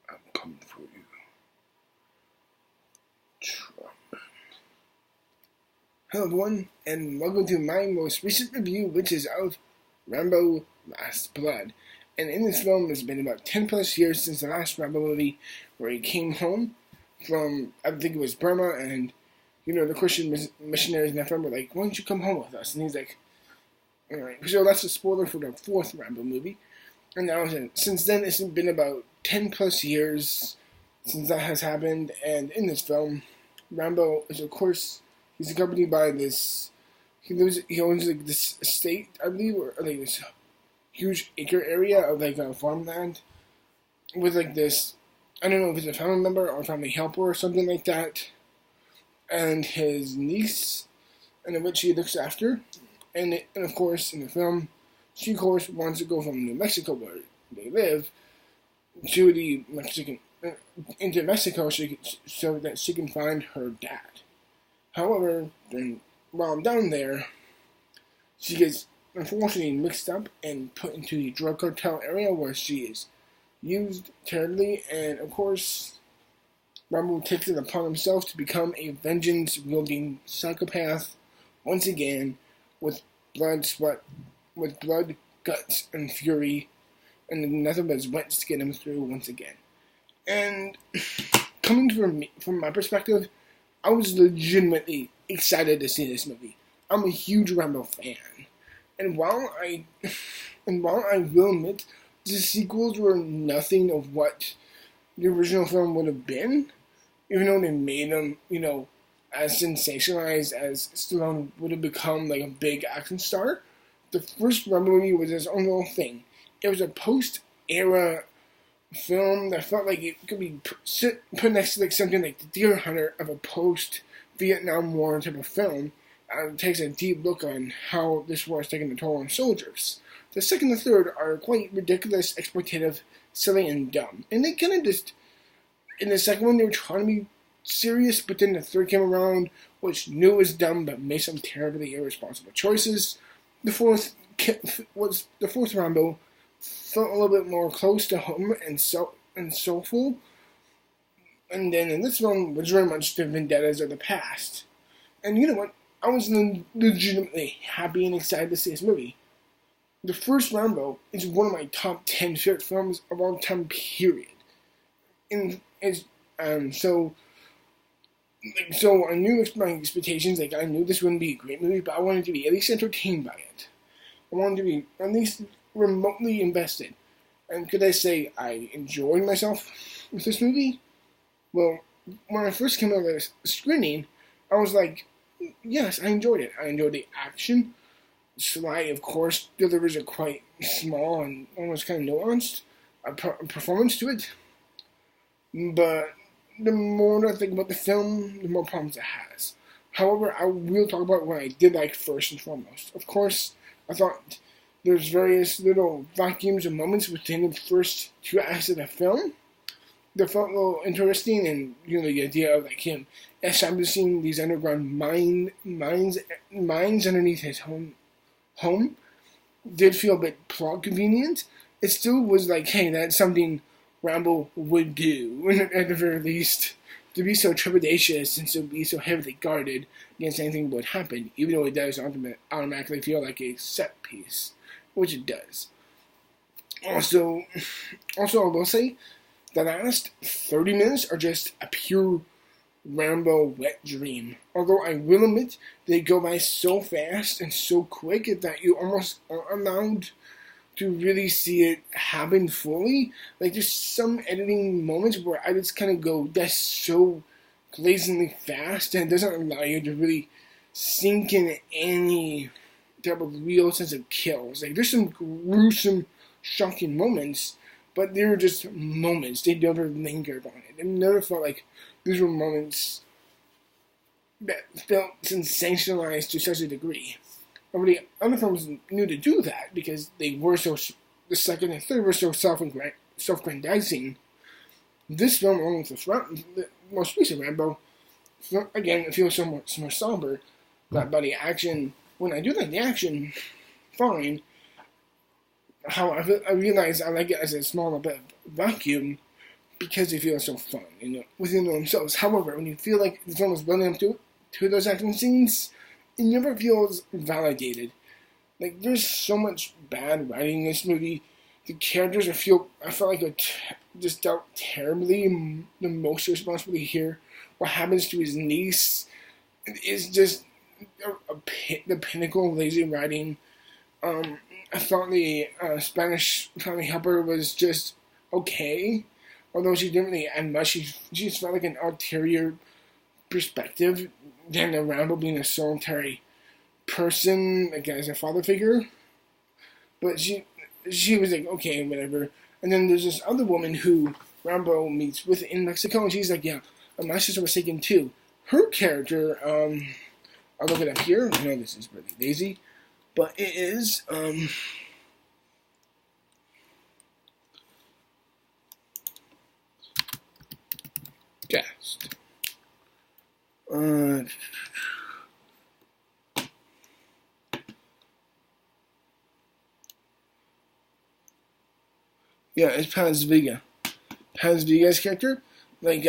I'm coming for you. Hello everyone, and welcome to my most recent review, which is of Rambo Last Blood. And in this film, it's been about 10 plus years since the last Rambo movie, where he came home from, I think it was Burma, and, the Christian missionaries in that film were like, why don't you come home with us? And he's like, alright. So that's a spoiler for the fourth Rambo movie. And now, since then, it's been about 10 plus years since that has happened, and in this film, Rambo is, of course, he's accompanied by this. He owns like this estate, I believe, or like this huge acre area of like farmland with like this. I don't know if it's a family member or family helper or something like that, and his niece, and which he looks after, and of course in the film, she of course wants to go from New Mexico where they live to the Mexican into Mexico so that she can find her dad. However, while I'm down there, she gets unfortunately mixed up and put into the drug cartel area where she is used terribly, and of course, Rambo takes it upon himself to become a vengeance-wielding psychopath once again, with blood, guts, and fury, and nothing but his wits to get him through once again. And coming from my perspective, I was legitimately excited to see this movie. I'm a huge Rambo fan, and while I will admit the sequels were nothing of what the original film would have been, even though they made them, as sensationalized as Stallone would have become like a big action star, the first Rambo movie was its own little thing. It was a post-era film that felt like it could be put next to like something like The Deer Hunter of a post-Vietnam War type of film. It takes a deep look on how this war is taking a toll on soldiers. The second and third are quite ridiculous, exploitative, silly, and dumb. And they kind of just, in the second one, they were trying to be serious, but then the third came around, which knew it was dumb, but made some terribly irresponsible choices. The fourth Rambo felt a little bit more close to home and soulful, and then in this one was very much the vendettas of the past. And you know what? I was legitimately happy and excited to see this movie. The first Rambo is one of my top 10 favorite films of all time, period. So I knew my expectations. Like, I knew this wouldn't be a great movie, but I wanted to be at least entertained by it. I wanted to be at least remotely invested. And could I say I enjoyed myself with this movie? Well, when I first came out of the screening, I was like, yes, I enjoyed it. I enjoyed the action. Sly, of course, delivers a quite small and almost kind of nuanced performance to it. But the more I think about the film, the more problems it has. However, I will talk about what I did like first and foremost. Of course, I thought there's various little vacuums and moments within the first two acts of the film that felt a little interesting, and the idea of like him establishing these underground mines underneath his home did feel a bit plot convenient. It still was like, hey, that's something Rambo would do, at the very least, to be so trepidatious and to be so heavily guarded against anything that would happen, even though it does automatically feel like a set piece, which it does. Also, I will say, the last 30 minutes are just a pure Rambo wet dream. Although I will admit, they go by so fast and so quick that you almost aren't allowed to really see it happen fully. Like, there's some editing moments where I just kind of go, that's so blazingly fast, and it doesn't allow you to really sink in any type of real sense of kills. Like, there's some gruesome, shocking moments, but they were just moments. They never lingered on it. It never felt like these were moments that felt sensationalized to such a degree. Already, other films knew to do that because they were so. The second and third were so self-grandizing. This film, along with the most recent Rambo, again, it feels so much more somber. But by the action, when I do like the action, fine. How I realize I like it as a small bit of vacuum because they feel so fun, within themselves. However, when you feel like the film is building up to those action scenes, it never feels validated. Like, there's so much bad writing in this movie. The characters I felt like just dealt terribly. The most responsibility here. What happens to his niece is just the pinnacle of lazy writing. I thought the Spanish family helper was just okay, although she didn't really add much. She just felt like an ulterior perspective than the Rambo being a solitary person, like as a father figure. But she was like, okay, whatever. And then there's this other woman who Rambo meets with in Mexico, and she's like, yeah, my sister was taken too. Her character, I'll look it up here. I know this is really lazy, but it is, cast. Yeah, it's Paz Vega. Paz Vega's character, like,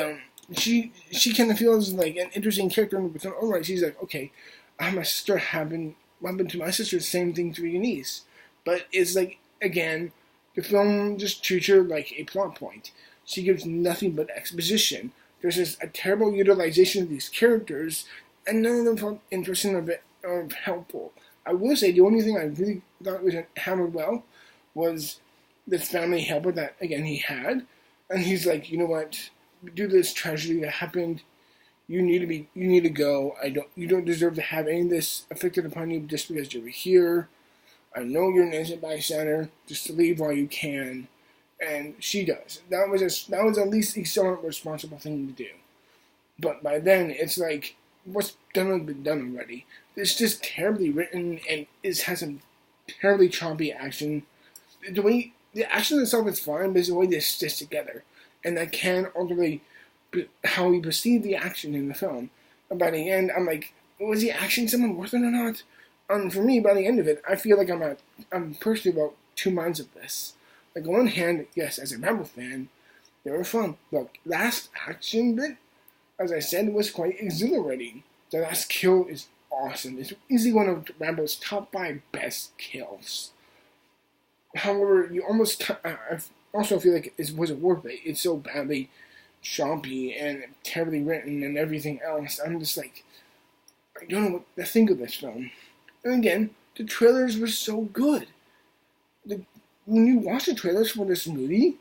she kind of feels like an interesting character in the film. All right, she's like, okay, my sister happened to my sister, same thing to your niece. But it's like, again, the film just treats her like a plot point. She gives nothing but exposition. There's just a terrible utilization of these characters, and none of them felt interesting or helpful. I will say the only thing I really thought was hammered well was this family helper that, again, he had. And he's like, you know what, due to this tragedy that happened, you need to go. You don't deserve to have any of this affected upon you just because you're here. I know you're an innocent bystander. Just to leave while you can. And she does. That was at least a somewhat responsible thing to do. But by then, it's like, what's done has been done already. It's just terribly written, and it has some terribly choppy action. The action itself is fine, but it's the way they stitch together. And that can ultimately be how we perceive the action in the film. And by the end, I'm like, was the action somewhat worth it or not? For me, by the end of it, I feel like I'm personally about 2 minds of this. Like, on one hand, yes, as a Rambo fan, they were fun. Look, last action bit, as I said, was quite exhilarating. The last kill is awesome. It's easily one of Rambo's top 5 best kills. However, I also feel like it wasn't worth it. It's so badly choppy and terribly written and everything else. I'm just like, I don't know what to think of this film. And again, the trailers were so good. When you watch the trailers for this movie,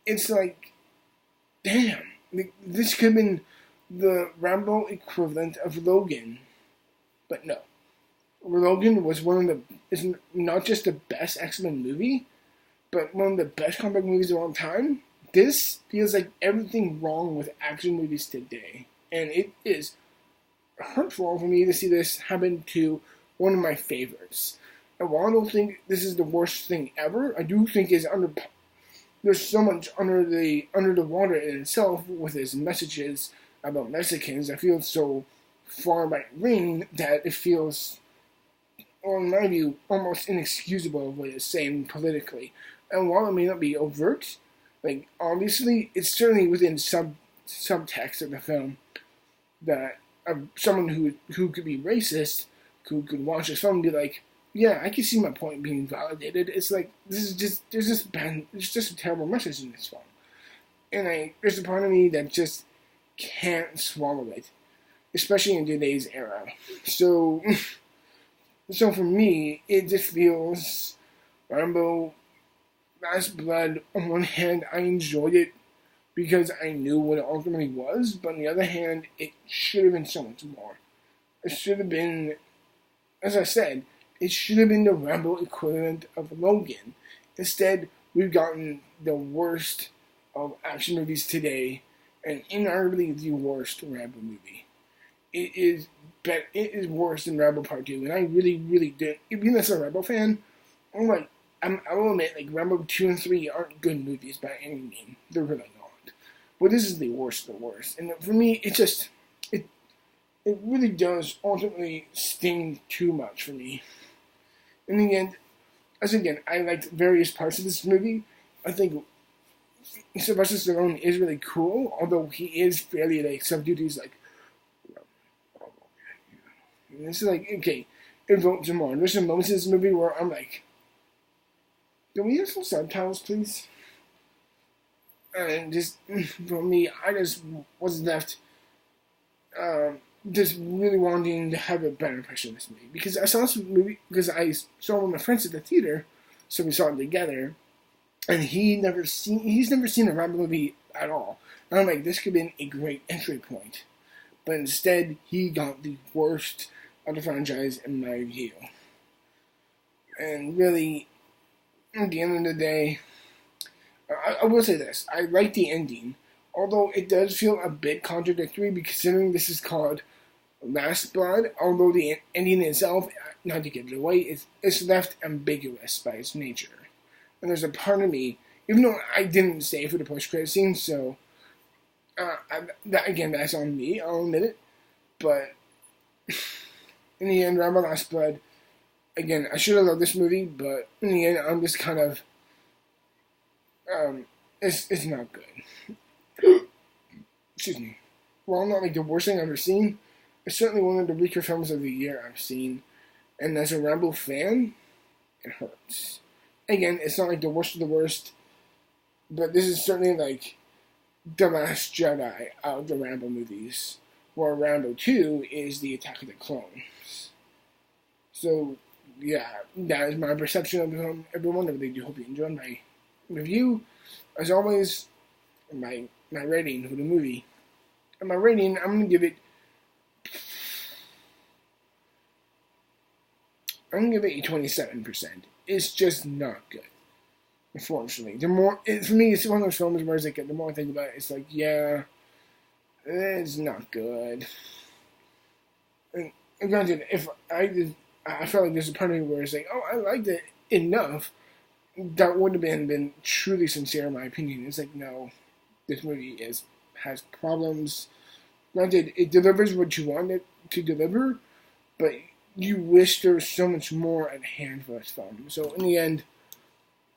it's like, damn, this could have been the Rambo equivalent of Logan. But no. Logan was is not just the best X-Men movie, but one of the best comic movies of all time. This feels like everything wrong with action movies today. And it is hurtful for me to see this happen to one of my favorites. And while I don't think this is the worst thing ever, I do think there's so much under the water in itself with its messages about Mexicans. I feel so far right wing that it feels, or in my view, almost inexcusable of what it's saying politically. And while it may not be overt, like, obviously, it's certainly within subtext of the film that someone who could be racist, who could watch this film and be like, yeah, I can see my point being validated. It's like, there's just a terrible message in this film. And there's a part of me that just can't swallow it, especially in today's era. So for me, it just feels Rambo Last Blood. On one hand, I enjoyed it because I knew what it ultimately was, but on the other hand, it should have been so much more. It should have been, as I said, it should have been the Rambo equivalent of Logan. Instead, we've gotten the worst of action movies today, and inarguably the worst Rambo movie. It is worse than Rambo Part 2, and I really, really did. Even as a Rambo fan, I will admit, like, Rambo 2 and 3 aren't good movies by any means. They're really not. But this is the worst of the worst. And for me, it really does ultimately sting too much for me. In the end, I liked various parts of this movie. I think Sylvester Stallone is really cool, although he is fairly like subdued. He's like, and it's like, okay, evoke some more. There's some moments in this movie where I'm like, can we have some subtitles, please? And just for me, I just was left just really wanting to have a better impression of this movie, because I saw this movie because I saw one of my friends at the theater, so we saw it together, and he's never seen a Rambo movie at all. And I'm like, this could be a great entry point, but instead he got the worst of the franchise in my view. And really, at the end of the day, I will say this: I like the ending, although it does feel a bit contradictory, considering this is called Last Blood. Although the ending itself, not to give it away, it's left ambiguous by its nature. And there's a part of me, even though I didn't stay for the post-credit scene, so that's on me. I'll admit it. But in the end, Rambo Last Blood. Again, I should have loved this movie, but in the end, I'm just kind of it's not good. Excuse me. While not like the worst thing I've ever seen, it's certainly one of the weaker films of the year I've seen. And as a Rambo fan, it hurts. Again, it's not like the worst of the worst, but this is certainly like the Last Jedi out of the Rambo movies, where Rambo 2 is the Attack of the Clones. So, yeah, that is my perception of the film. Everyone, I really do hope you enjoyed my review. As always, my rating for the movie. And my rating, I'm going to give it a 27%. It's just not good, unfortunately. For me, it's one of those films where it's like, the more I think about it, it's like, yeah, it's not good. And granted, if I felt like there's a part of me where it's like, oh, I liked it enough, that would have been truly sincere in my opinion. It's like, no, this movie has problems. Granted, it delivers what you want it to deliver, but you wish there was so much more at hand for this film. So in the end,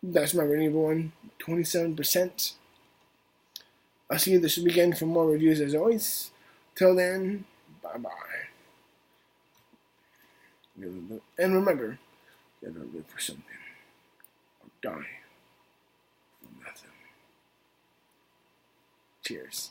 that's my rating of one, 27%. I'll see you this weekend for more reviews as always. Till then, bye-bye. And remember, you gotta live for something. Or die for nothing. Cheers.